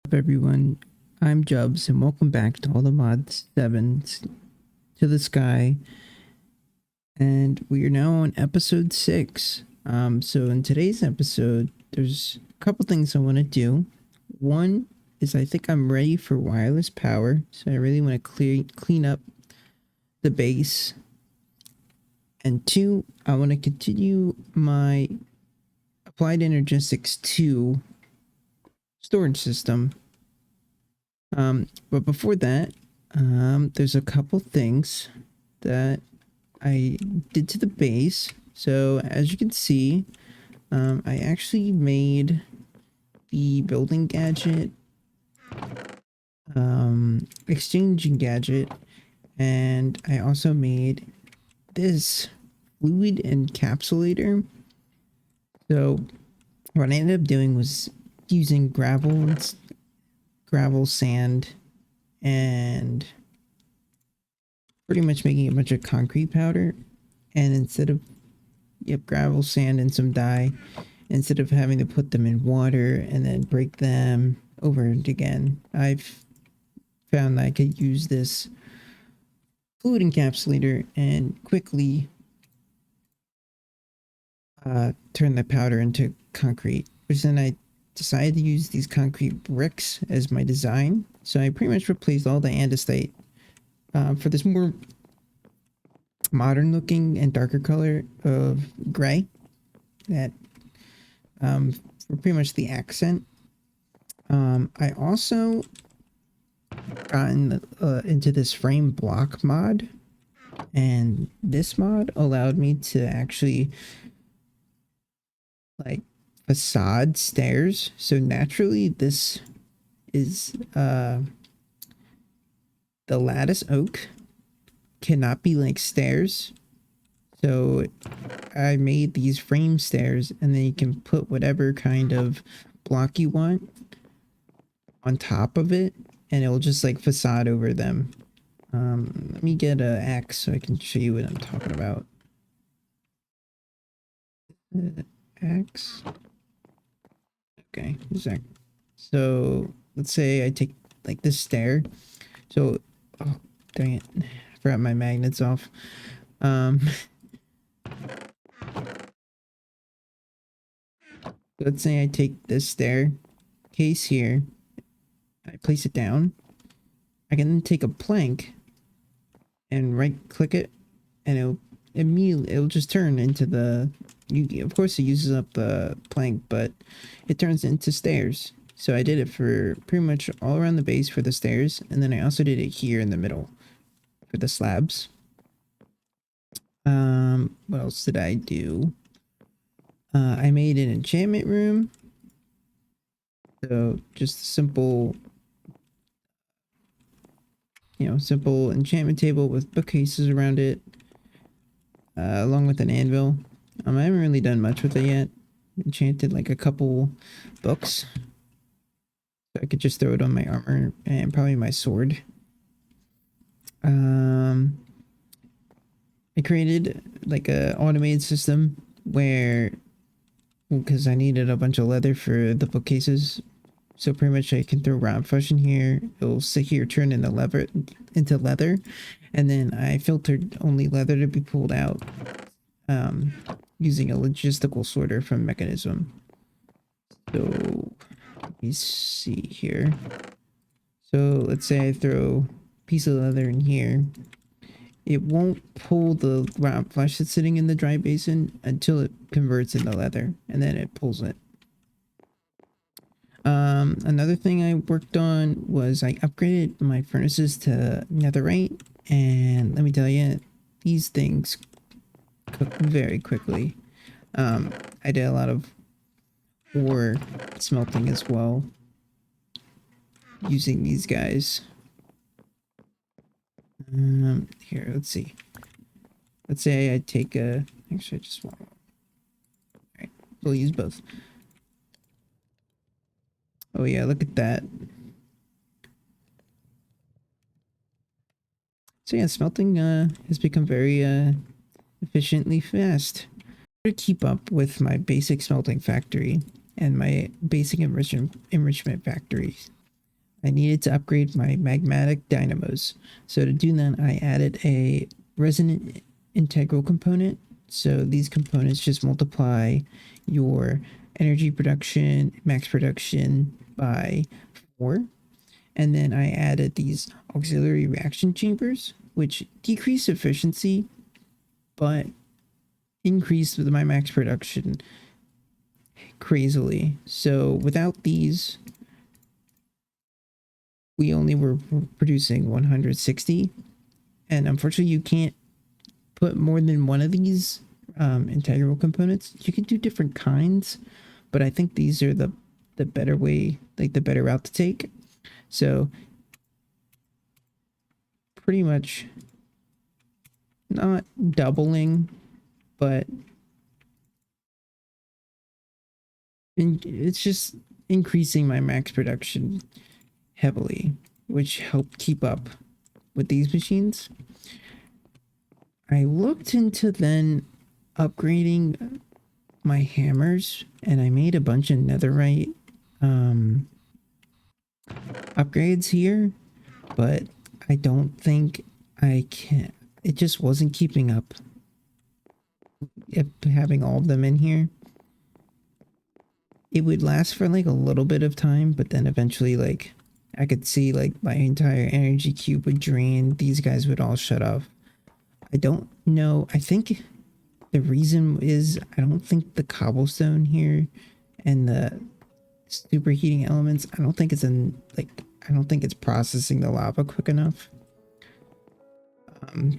Up everyone, I'm Jubs and welcome back to all the mods 7 to the sky, and we are now on episode 6. So in today's episode there's a couple things I want to do. One is I think I'm ready for wireless power, so I really want to clean up the base. And two, I want to continue my applied energetics 2 storage system. But before that, there's a couple things that I did to the base. So as you can see, I actually made the building gadget, exchanging gadget, and I also made this fluid encapsulator. So what I ended up doing was using gravel, sand, and pretty much making a bunch of concrete powder. And instead of gravel, sand, and some dye, instead of having to put them in water and then break them over and again, I've found that I could use this fluid encapsulator and quickly turn the powder into concrete, which then I decided to use these concrete bricks as my design. So I pretty much replaced all the andesite for this more modern looking and darker color of gray that for pretty much the accent. I also gotten into this frame block mod, and this mod allowed me to actually like facade stairs. So naturally this is the lattice oak cannot be like stairs, so I made these frame stairs, and then you can put whatever kind of block you want on top of it and it will just like facade over them. Let me get an axe so I can show you what I'm talking about. Axe. Okay, exactly. So let's say I take like this stair. So, oh dang it, I forgot my magnets off. Let's say I take this staircase here, I place it down. I can then take a plank and right click it, and it'll just turn into the. Of course, it uses up the plank, but it turns into stairs. So I did it for pretty much all around the base for the stairs, and then I also did it here in the middle for the slabs. What else did I do? I made an enchantment room. So just a simple, simple enchantment table with bookcases around it, along with an anvil. I haven't really done much with it yet. Enchanted like a couple books. So I could just throw it on my armor and probably my sword. I created like a automated system where, because I needed a bunch of leather for the bookcases, so pretty much I can throw round flesh in here. It'll sit here, turn into leather, and then I filtered only leather to be pulled out, using a logistical sorter from Mechanism. So let me see here. So let's say I throw a piece of leather in here. It won't pull the round flesh that's sitting in the dry basin until it converts into leather, and then it pulls it. Another thing I worked on was I upgraded my furnaces to netherite, and let me tell you, these things cook very quickly. I did a lot of ore smelting as well using these guys. Here, let's see. Let's say I take a. Actually, I just want. Alright, we'll use both. Oh yeah, look at that. So yeah, smelting has become very efficiently fast. To keep up with my basic smelting factory and my basic enrichment factory I needed to upgrade my magmatic dynamos. So to do that, I added a resonant integral component. So these components just multiply your energy production, max production by 4. And then I added these auxiliary reaction chambers, which decrease efficiency, but increase my max production crazily. So without these, we only were producing 160. And unfortunately, you can't put more than one of these integral components. You can do different kinds, but I think these are the better way, like the better route to take. So pretty much not doubling, but it's just increasing my max production heavily, which helped keep up with these machines. I looked into then upgrading my hammers, and I made a bunch of netherite upgrades here, but I don't think I can. It just wasn't keeping up if having all of them in here. It would last for like a little bit of time, but then eventually, like, I could see like my entire energy cube would drain. These guys would all shut off. I don't know. I think the reason is I don't think the cobblestone here and the superheating elements, I don't think it's I don't think it's processing the lava quick enough.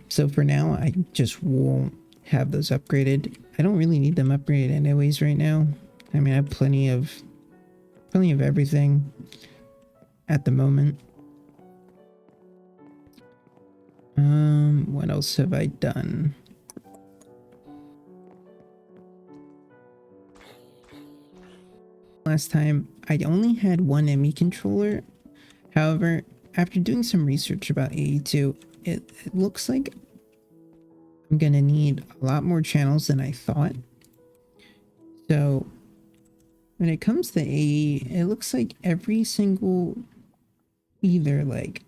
So for now, I just won't have those upgraded. I don't really need them upgraded anyways right now. I mean, I have plenty of everything at the moment. What else have I done? Last time, I only had one ME controller. However, after doing some research about 82, it looks like I'm gonna need a lot more channels than I thought. So when it comes to AE, it looks like every single either like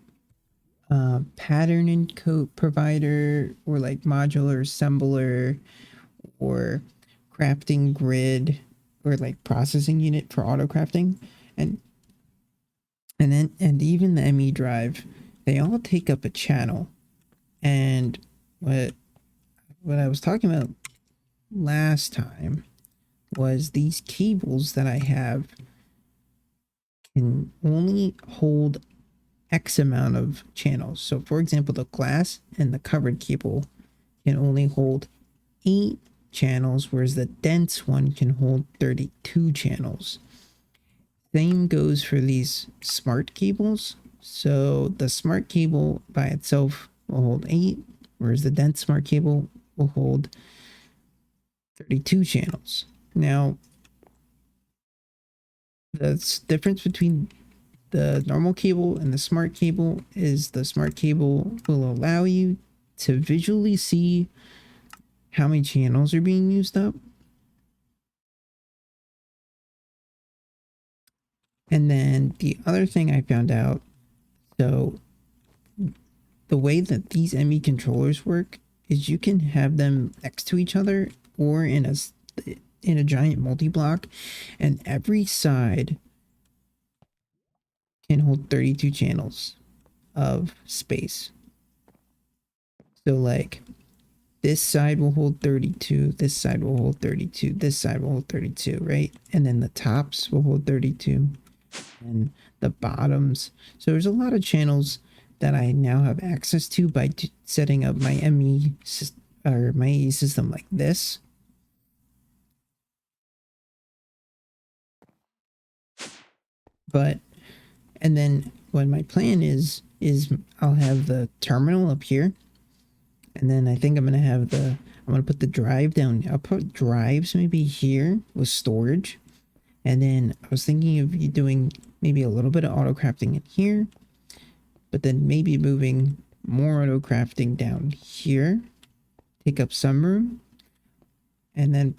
pattern encode provider or like modular assembler or crafting grid or like processing unit for auto crafting and even the ME drive, they all take up a channel. And what I was talking about last time was these cables that I have can only hold X amount of channels. So for example, the glass and the covered cable can only hold 8 channels, whereas the dense one can hold 32 channels. Same goes for these smart cables. So the smart cable by itself will hold 8, whereas the dense smart cable will hold 32 channels. Now, the difference between the normal cable and the smart cable is the smart cable will allow you to visually see how many channels are being used up. And then the other thing I found out, so the way that these ME controllers work is you can have them next to each other or in a giant multi-block, and every side can hold 32 channels of space. So like this side will hold 32, this side will hold 32, this side will hold 32, right? And then the tops will hold 32 and the bottoms. So there's a lot of channels that I now have access to by setting up my ME or my AE system like this. But and then what my plan is I'll have the terminal up here, and then I think I'm gonna put the drive down. I'll put drives maybe here with storage, and then I was thinking of you doing maybe a little bit of auto crafting in here, but then maybe moving more auto crafting down here, take up some room, and then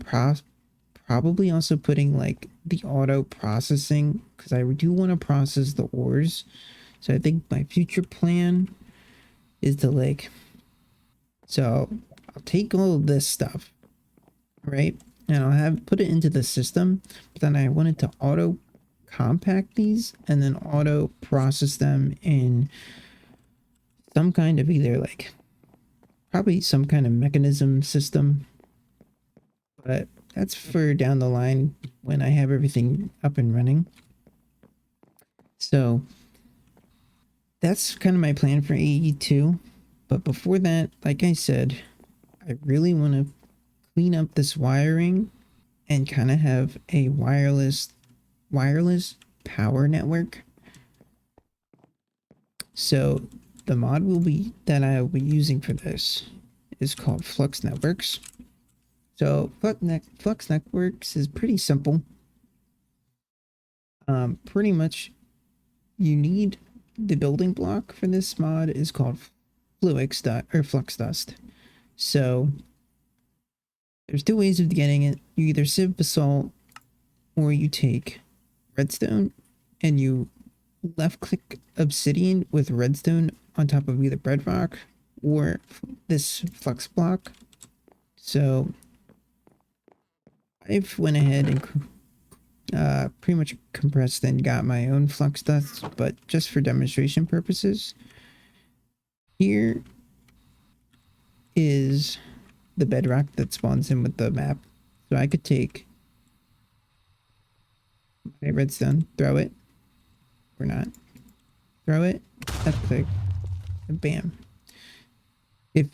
probably also putting like the auto processing, because I do want to process the ores. So I think my future plan is to like, so I'll take all of this stuff, right? And I'll have put it into the system, but then I wanted to auto compact these and then auto process them in some kind of either like probably some kind of mechanism system, but that's for down the line when I have everything up and running. So that's kind of my plan for AE2. But before that, like I said, I really want to clean up this wiring and kind of have a wireless power network. So the mod will be that I'll be using for this is called Flux Networks. So Flux Networks is pretty simple. Pretty much you need the building block for this mod is called Flux Dust. So there's two ways of getting it. You either sieve basalt or you take redstone and you left click obsidian with redstone on top of either bedrock or this flux block. So I've went ahead and pretty much compressed and got my own flux dust, but just for demonstration purposes, here is the bedrock that spawns in with the map. So I could take my redstone, throw it, or not, throw it, left click, and bam. If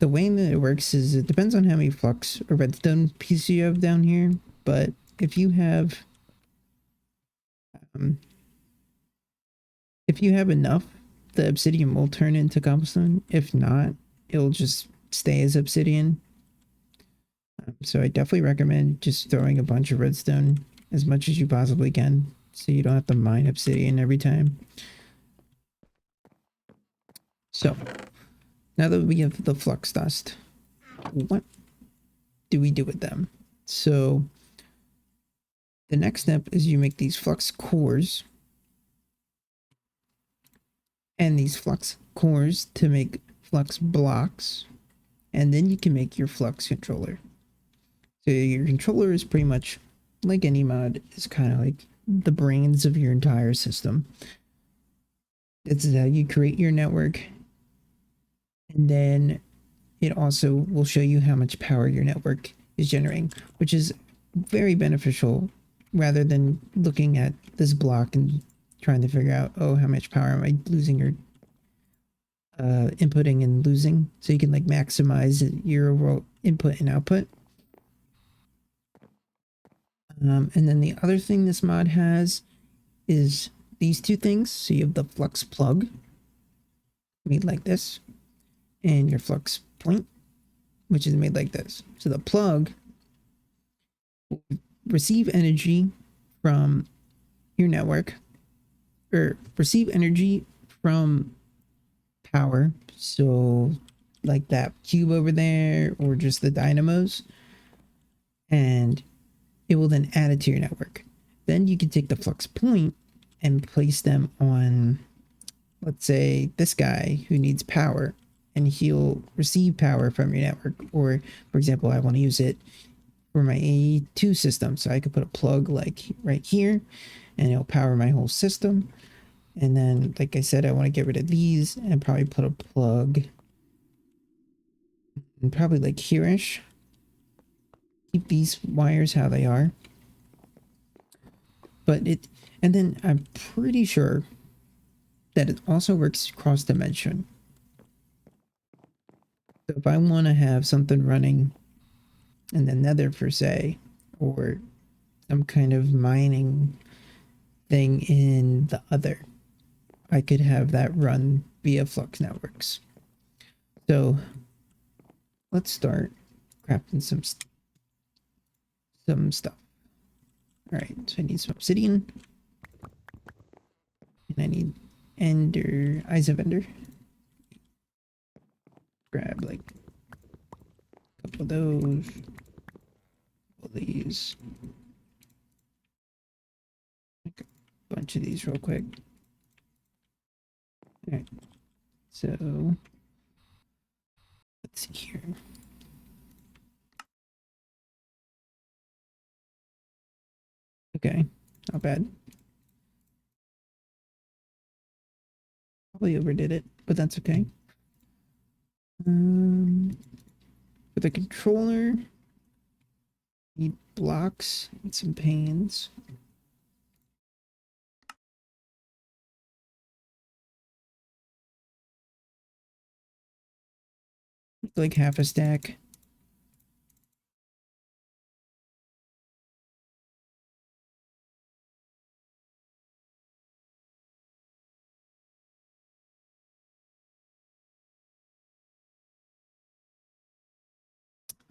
the way that it works is it depends on how many flux or redstone pieces you have down here, but if you have enough, the obsidian will turn into cobblestone. If not, it'll just stay as obsidian. So I definitely recommend just throwing a bunch of redstone as much as you possibly can, so you don't have to mine obsidian every time. So now that we have the flux dust, what do we do with them? So the next step is you make these flux cores, and these flux cores to make flux blocks, and then you can make your flux controller. So your controller is pretty much like any mod, is kind of like the brains of your entire system. It's how you create your network, and then it also will show you how much power your network is generating, which is very beneficial rather than looking at this block and trying to figure out, oh, how much power am I losing or inputting and losing. So you can like maximize your overall input and output. And then the other thing this mod has is these two things. So you have the flux plug made like this, and your flux point, which is made like this. So the plug will receive energy from your network, or receive energy from power. So like that cube over there, or just the dynamos, and it will then add it to your network. Then you can take the flux point and place them on, let's say, this guy who needs power, and he'll receive power from your network. Or for example, I want to use it for my AE2 system, so I could put a plug like right here and it'll power my whole system. And then, like I said, I want to get rid of these and probably put a plug and probably like here-ish. Keep these wires how they are. But and then I'm pretty sure that it also works cross dimension. So if I want to have something running in the nether per se, or some kind of mining thing in the other, I could have that run via flux networks. So let's start crafting some stuff. All right, so I need some obsidian, and I need eyes of ender. Grab like a couple of those, all these. is make a bunch of these real quick. All right, so let's see here. Okay, not bad. Probably overdid it, but that's okay. For the controller, need blocks and some panes. Like half a stack.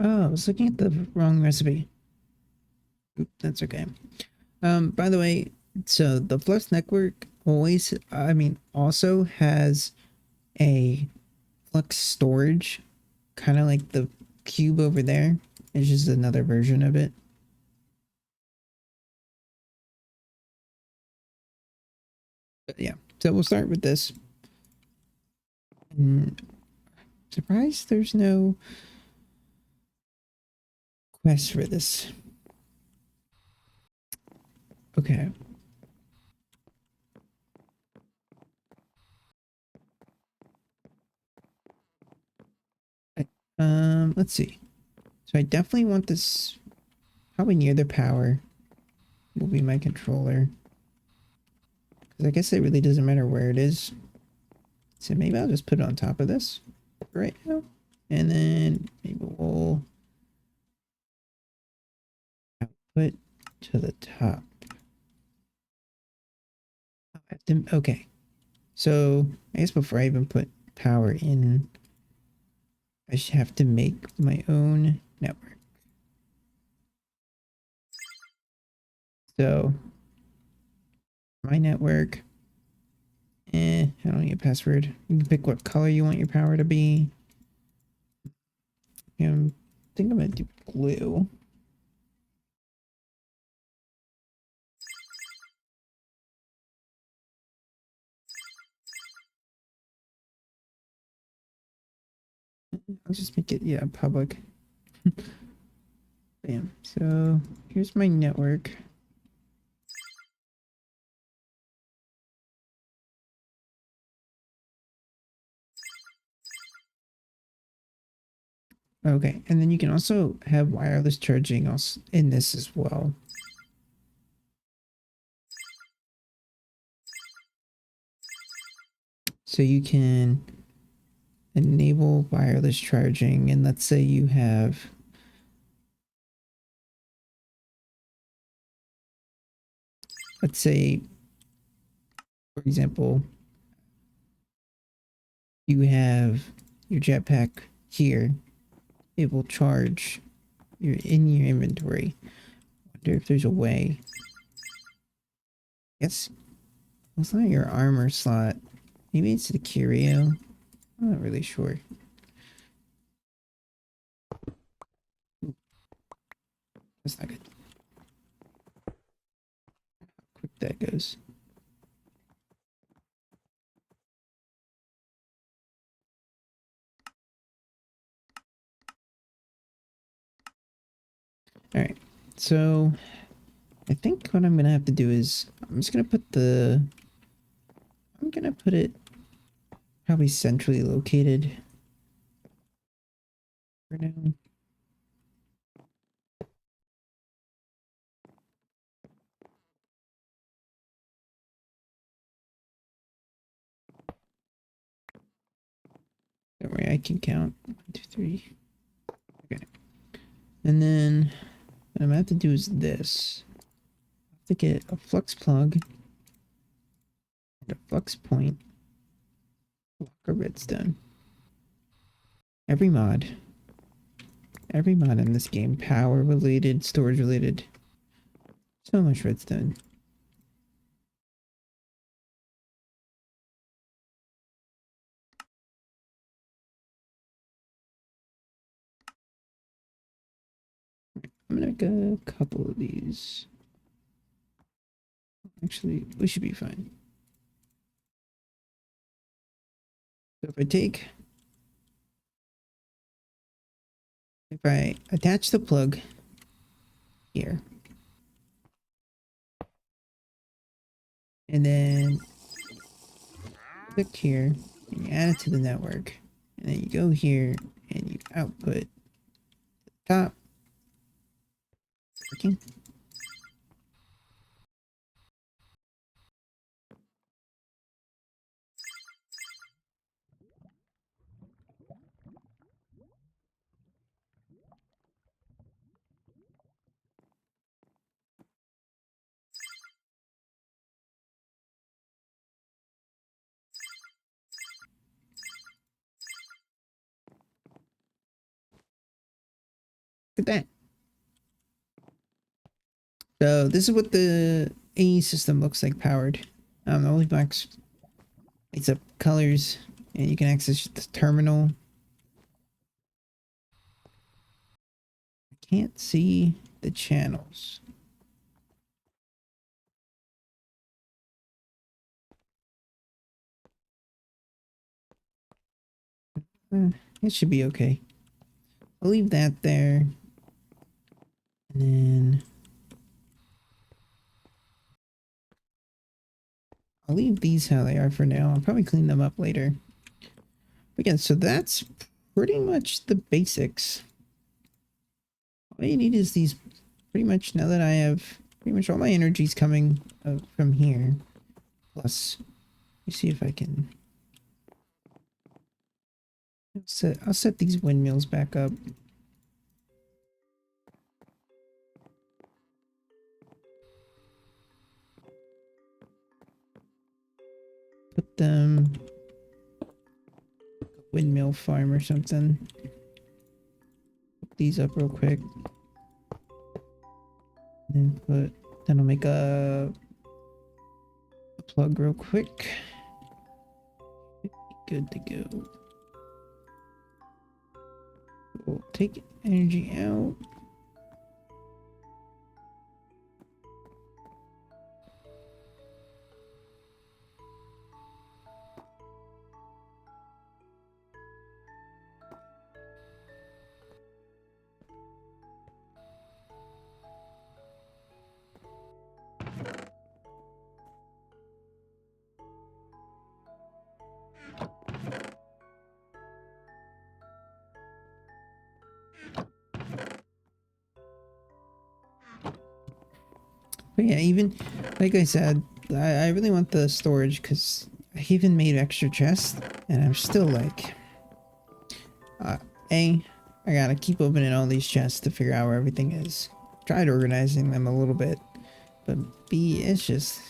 Oh, I was looking at the wrong recipe. Oop, that's okay. By the way, so the Flux network always, I mean, also has a Flux storage, kind of like the cube over there. It's just another version of it. But yeah, so we'll start with this. Surprised there's no quest for this. Okay. Let's see. So I definitely want this probably near the power will be my controller. Because I guess it really doesn't matter where it is. So maybe I'll just put it on top of this right now. And then maybe we'll output to the top. Okay. So I guess before I even put power in, I should have to make my own network. So my network, I don't need a password. You can pick what color you want your power to be. I think I'm gonna do blue. I'll just make it, yeah, public. Bam. So here's my network. Okay, and then you can also have wireless charging also in this as well. So you can enable wireless charging, and let's say you have let's say for example you have your jetpack here, it will charge your in your inventory. Wonder if there's a way. Yes, it's not your armor slot. Maybe it's the curio. I'm not really sure. That's not good. How quick that goes. All right, so I think what I'm gonna have to do is I'm just gonna put the I'm gonna put it probably centrally located for now. That way I can count 1, 2, 3. Okay, and then what I'm gonna have to do is this. I have to get a flux plug and a flux point, block of redstone. Every mod in this game, power related, storage related. So much redstone. I'm gonna make a couple of these. Actually, we should be fine. So if I attach the plug here, and then click here, and you add it to the network, and then you go here and you output top. Working. Look at that. So this is what the AE system looks like powered. The Holy Box lights up colors, and you can access the terminal. I can't see the channels. It should be okay. I'll leave that there. And then I'll leave these how they are for now. I'll probably clean them up later. But yeah, so that's pretty much the basics. All you need is these, pretty much, now that I have pretty much all my energies coming from here. Plus, let me see if I can I'll set these windmills back up. Put them windmill farm or something. Put these up real quick. And then I'll make a plug real quick. Good to go. We'll take energy out. But yeah, even like I said, I really want the storage because I even made extra chests, and I'm still like, A, I gotta keep opening all these chests to figure out where everything is. Tried organizing them a little bit, but B, it's just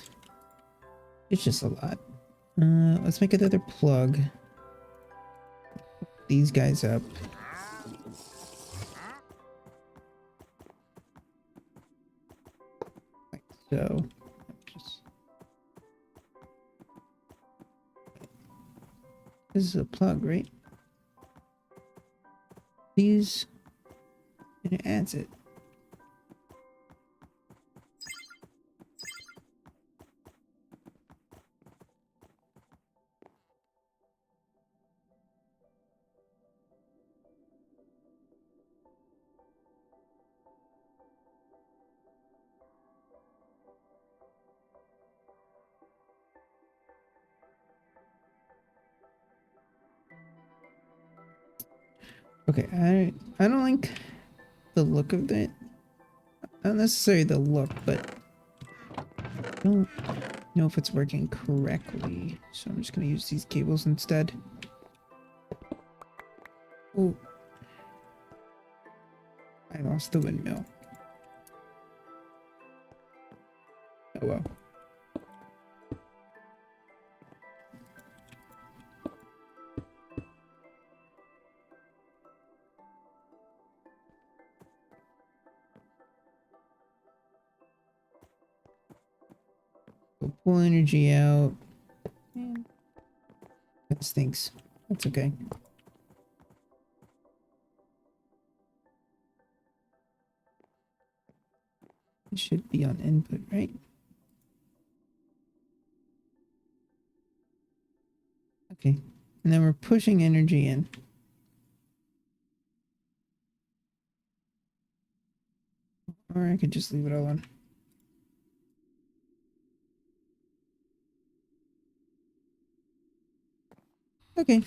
a lot. Let's make another plug. These guys up. Like so. Just, this is a plug, right? These, and it adds it. Okay, I don't like the look of it. Not necessarily the look, but I don't know if it's working correctly. So I'm just gonna use these cables instead. Oh, I lost the windmill. Oh well. We'll pull energy out. That stinks. That's okay. I It should be on input, right? Okay. And then we're pushing energy in. Or I could just leave it all on. Okay.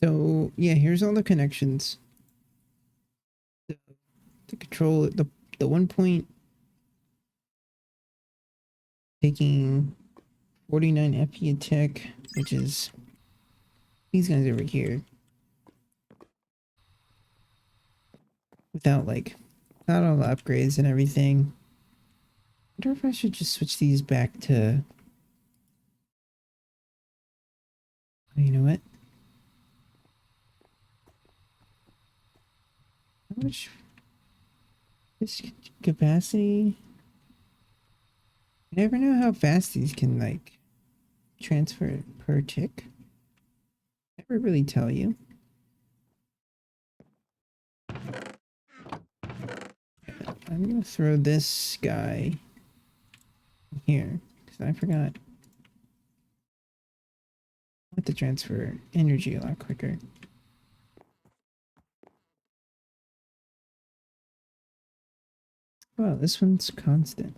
So yeah, here's all the connections to control it. The one point taking 49 FE attack, which is these guys over here. Without like, without all the upgrades and everything. I wonder if I should just switch these back to. Oh, you know what? How much this capacity? You never know how fast these can like transfer per tick. Never really tell you. I'm gonna throw this guy here because I forgot. I want to transfer energy a lot quicker. Wow, this one's constant.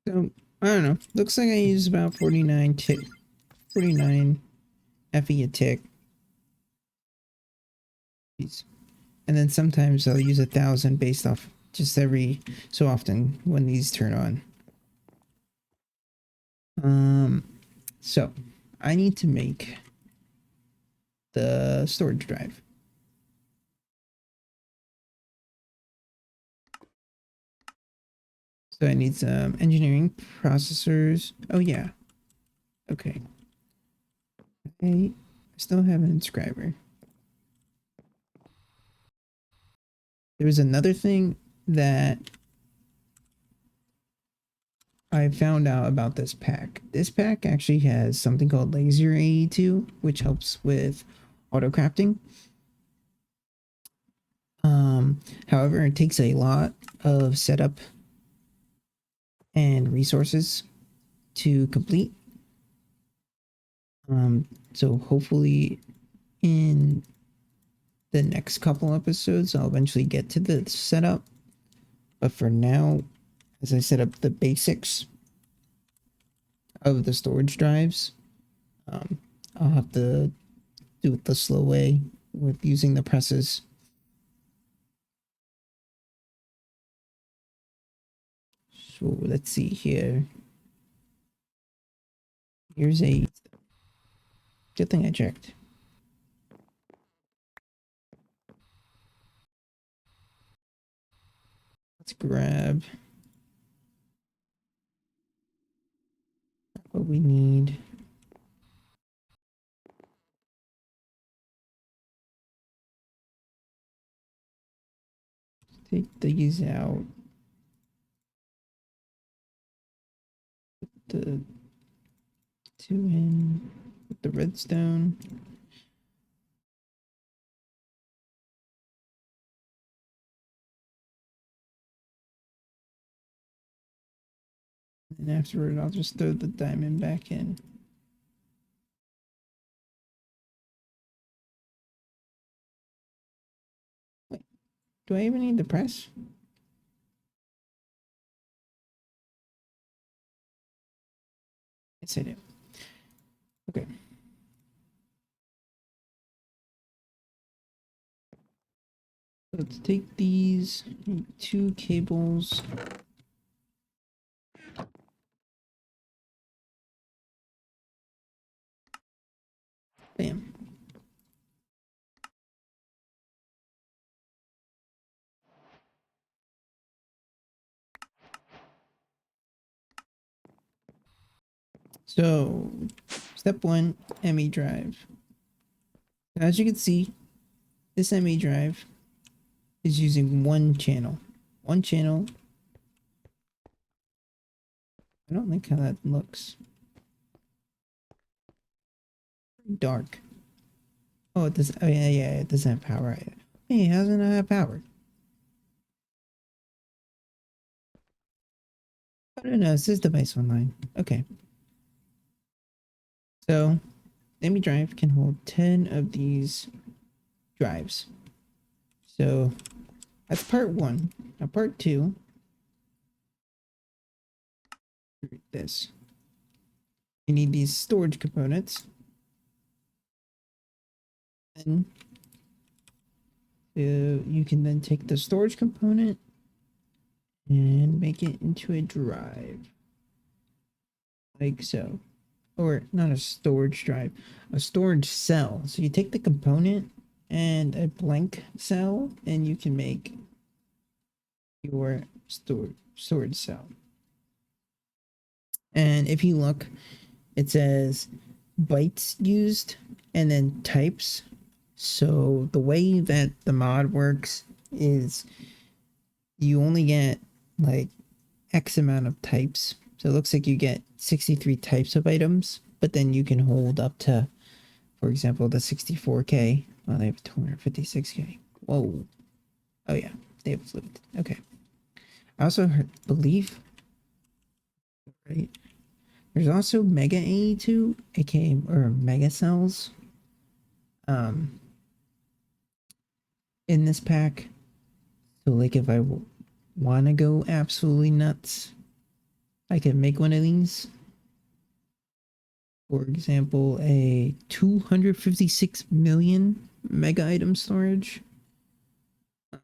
So I don't know. Looks like I use about 49 FE a tick. Jeez. And then sometimes I'll use 1,000 based off just every so often when these turn on. So I need to make the storage drive. So I need some engineering processors. Oh yeah. Okay. I still have an inscriber. There was another thing that I found out about this pack. This pack actually has something called Laser AE2, which helps with auto crafting. However, it takes a lot of setup and resources to complete. So hopefully in the next couple episodes, I'll eventually get to the setup. But for now, as I set up the basics of the storage drives, um, I'll have to do it the slow way with using the presses. So let's see here. Here's a good thing I checked. Let's grab what we need. Take these out. The two in with the redstone. And afterward, I'll just throw the diamond back in. Do I even need the press? Yes, I do. Okay. Let's take these 2 cables. Bam. So, step 1, ME drive. As you can see, this ME drive is using one channel. One channel. I don't like how that looks. Dark. Oh, it does. Oh, yeah, it doesn't have power. Hey, how does it not have power? I don't know. It says device online. Okay. So, ME drive can hold 10 of these drives. So, that's part 1. Now, part 2. This. You need these storage components. Then you can then take the storage component and make it into a drive. Like so. Or not a storage drive, a storage cell. So you take the component and a blank cell and you can make your storage cell. And if you look, it says bytes used and then types. So the way that the mod works is you only get like X amount of types. So it looks like you get 63 types of items, but then you can hold up to, for example, the 64K. Well, they have 256K. Whoa. Oh yeah, they have fluid. Okay. I also believe, right? There's also Mega AE2, aka or Mega Cells, in this pack. So like if I want to go absolutely nuts, I can make one of these. For example, a 256 million mega item storage. I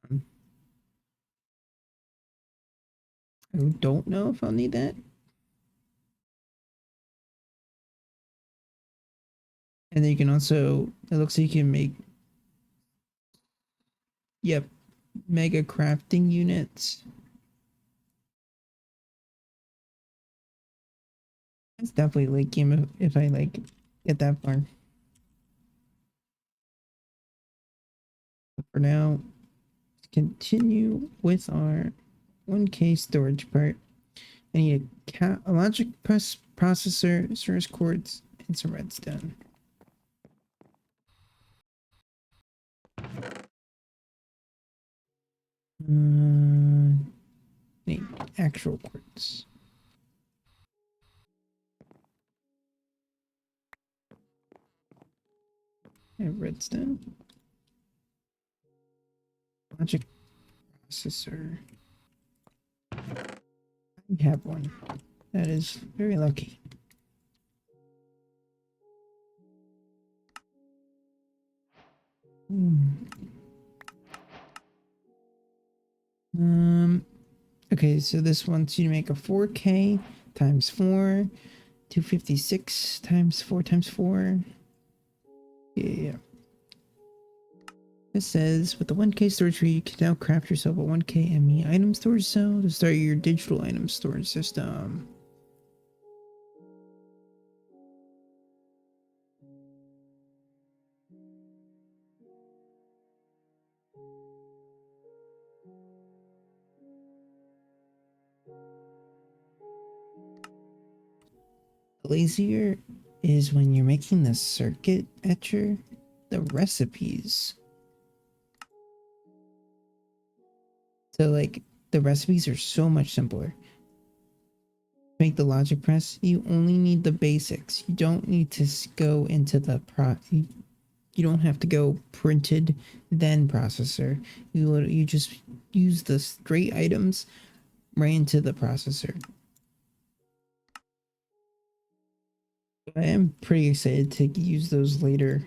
don't know if I'll need that. And then you can also, it looks like you can make, yep, mega crafting units. It's definitely late game if I like get that far. But for now, let's continue with our 1K storage part. I need a logic processor, source quartz, and some redstone. Need actual quartz. I have redstone. Logic processor. I have one. That is very lucky. Okay, so this wants you to make a 4K times 4, 256 times 4 times 4. Yeah. This says, with the 1K storage tree, you can now craft yourself a 1K ME item storage cell to start your digital item storage system. Lazier is when you're making the circuit etcher, the recipes. So like the recipes are so much simpler. To make the logic press, you only need the basics. You don't need to go into the You don't have to go printed then processor. You just use the straight items right into the processor. I am pretty excited to use those later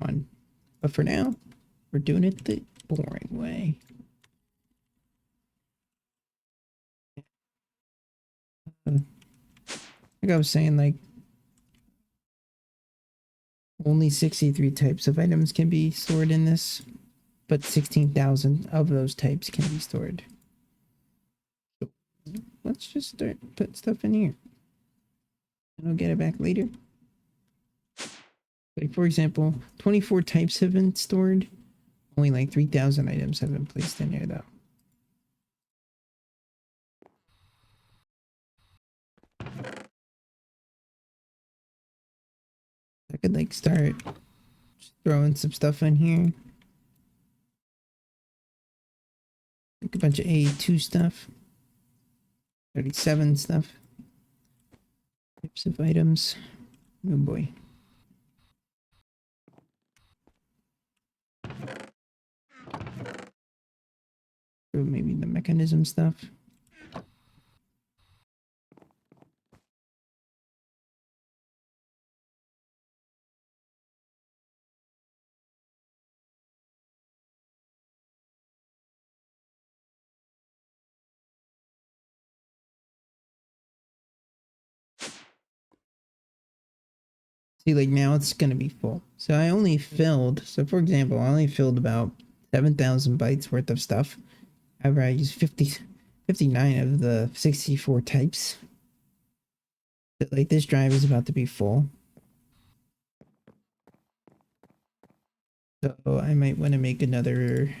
on. But for now, we're doing it the boring way. Like I was saying, like only 63 types of items can be stored in this, but 16,000 of those types can be stored. So let's just start put stuff in here. And I'll get it back later. Like for example, 24 types have been stored. Only like 3,000 items have been placed in here though. I could like start throwing some stuff in here. Like a bunch of A2 stuff. 37 stuff. Types of items. Oh boy. Or maybe the mechanism stuff. See, like now it's gonna be full. So I only filled. So for example, I only filled about 7,000 bytes worth of stuff. However, I used 59 of the 64 types. So, like this drive is about to be full. So I might want to make another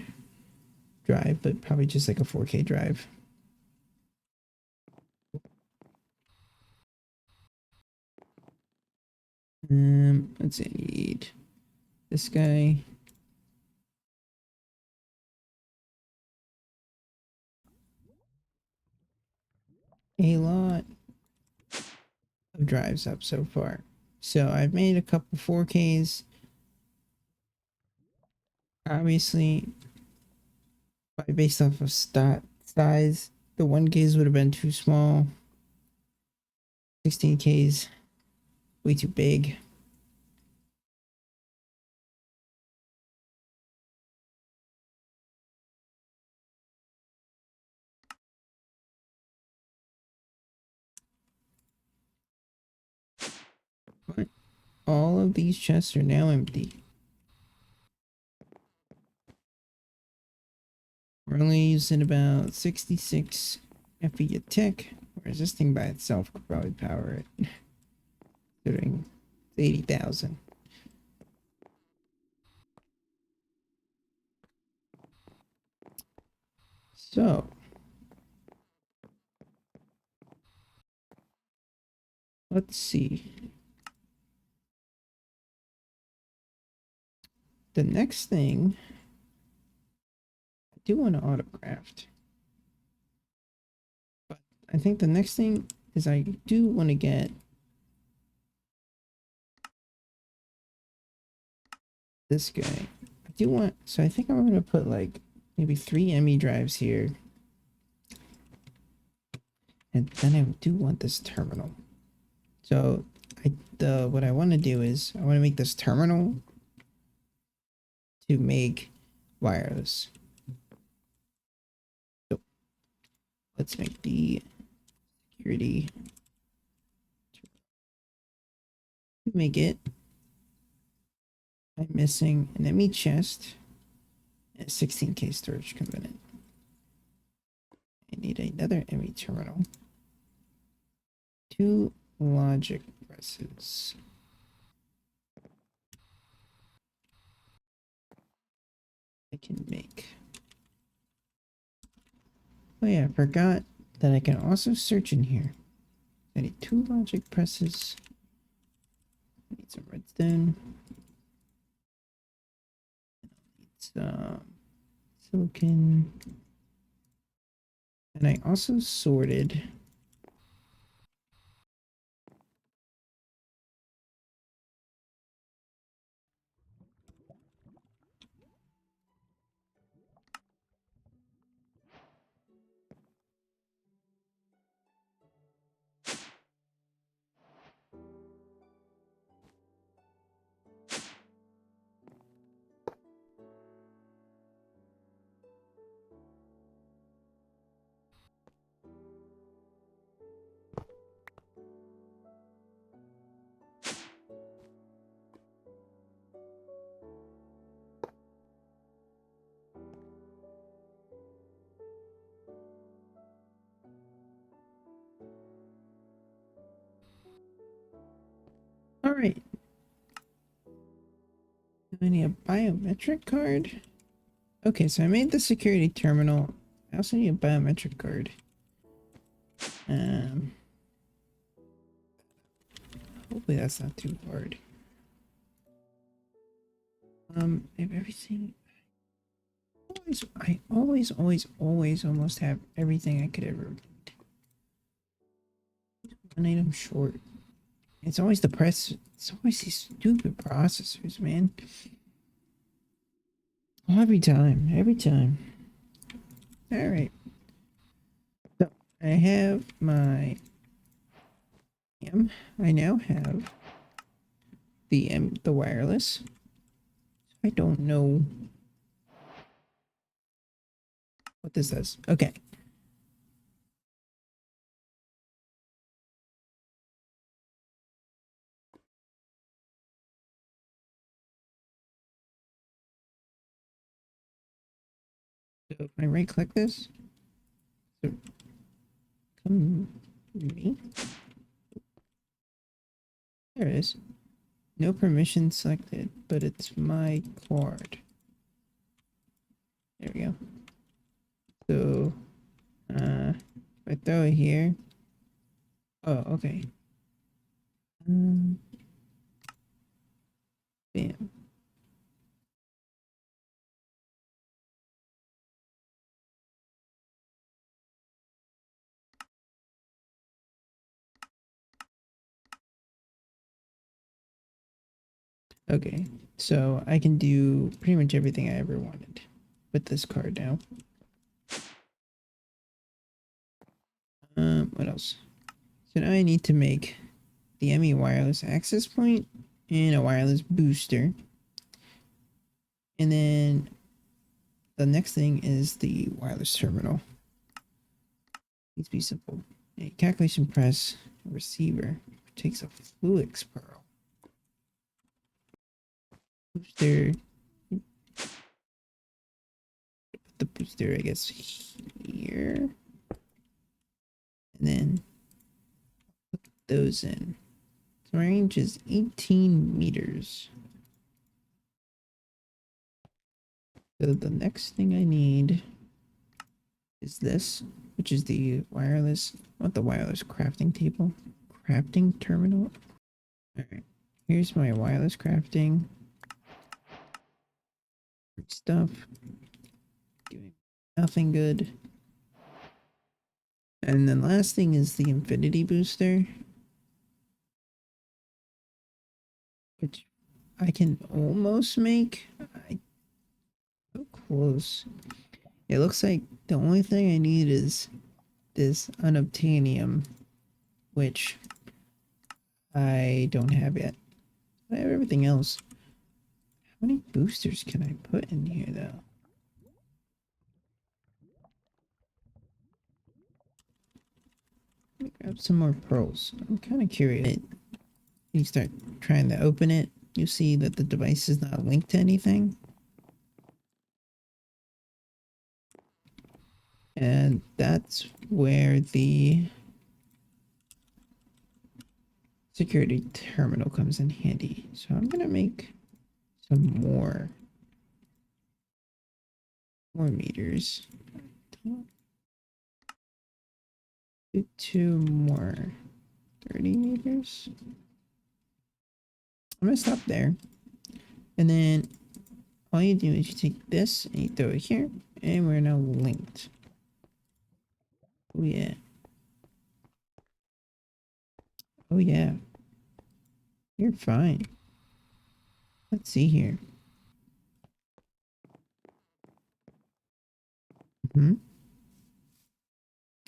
drive, but probably just like a 4K drive. Let's see, I need this guy. A lot of drives up so far. So I've made a couple 4Ks. Obviously, based off of stat size, the 1Ks would have been too small. 16Ks, way too big. But all of these chests are now empty. We're only using about 66 FE a tick, whereas this thing by itself could probably power it. Considering 80,000. So, let's see. The next thing, I do want to autocraft. But I think the next thing is I do want to get this guy. I do want, so I think I'm going to put like maybe 3 ME drives here. And then I do want this terminal. So what I want to do is I want to make this terminal to make wireless. So let's make the security to make it. I'm missing an ME chest and a 16K storage component. I need another ME terminal. 2 logic presses. I can make. Oh yeah, I forgot that I can also search in here. I need 2 logic presses. I need some redstone. I need some silicon. And I also sorted Alright. I need a biometric card. Okay, so I made the security terminal. I also need a biometric card. Hopefully that's not too hard. If everything, I always almost have everything I could ever need. One item short. It's always the press. It's always these stupid processors, man. Every time, every time. All right. So I have my I now have the wireless. I don't know what this does. Okay. So if I right click this, so come me. There it is. No permission selected, but it's my card. There we go. So if I throw it here. Oh, okay. Bam. Okay, so I can do pretty much everything I ever wanted with this card now. What else? So now I need to make the ME wireless access point and a wireless booster. And then the next thing is the wireless terminal. Needs to be simple. A calculation press receiver takes a Fluix pearl. Booster. The booster, I guess, here. And then put those in. So my range is 18 meters. So the next thing I need is this, which is the wireless, not the wireless crafting table, crafting terminal. All right, here's my wireless crafting stuff. Doing nothing good. And then last thing is the infinity booster, which I can almost make. So close. It looks like the only thing I need is this unobtainium, which I don't have yet. I have everything else. How many boosters can I put in here, though? Let me grab some more pearls. I'm kind of curious. You start trying to open it, you see that the device is not linked to anything. And that's where the security terminal comes in handy. So I'm gonna make some more meters. Do 2 more 30 meters. I'm gonna stop there. And then all you do is you take this and you throw it here, and we're now linked. Oh yeah. Oh yeah. You're fine. Let's see here.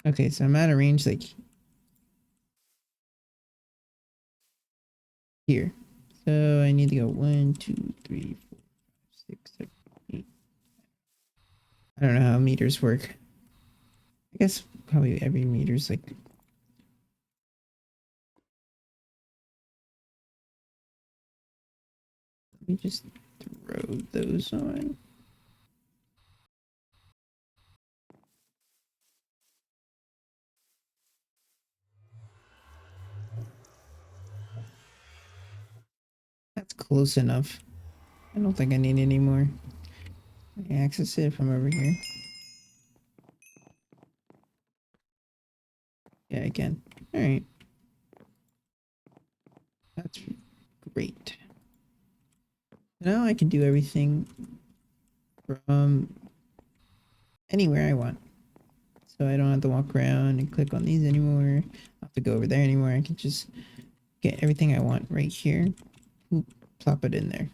Okay, so I'm out of range like here. So I need to go 1, 2, 3, 4, 5, 6, 7, 8. I don't know how meters work. I guess probably every meter's like. Let me just throw those on. close enough. I don't think I need any more. I access it from over here. Yeah, I can. Alright. That's great. Now I can do everything from anywhere I want. So I don't have to walk around and click on these anymore. I don't have to go over there anymore. I can just get everything I want right here. Oop, plop it in there.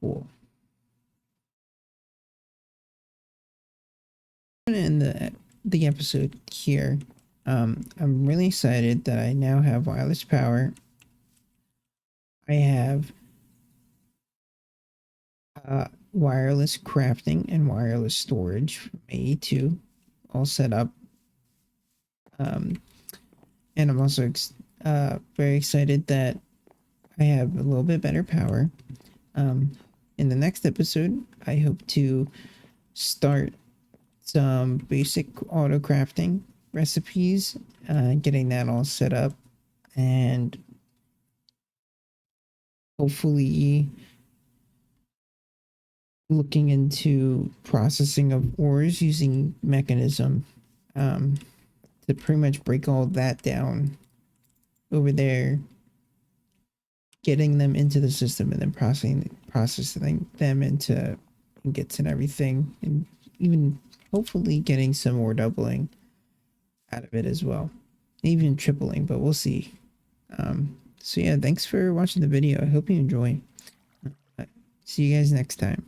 Cool. I'm gonna end the episode here. I'm really excited that I now have wireless power. I have wireless crafting and wireless storage from A2 all set up. And I'm also very excited that I have a little bit better power. In the next episode, I hope to start some basic auto crafting recipes, getting that all set up, and hopefully looking into processing of ores using mechanism to pretty much break all that down over there, getting them into the system and then processing them into ingots and everything, and even hopefully getting some more doubling out of it as well, even tripling, but we'll see. So yeah, thanks for watching the video. I hope you enjoy. See you guys next time.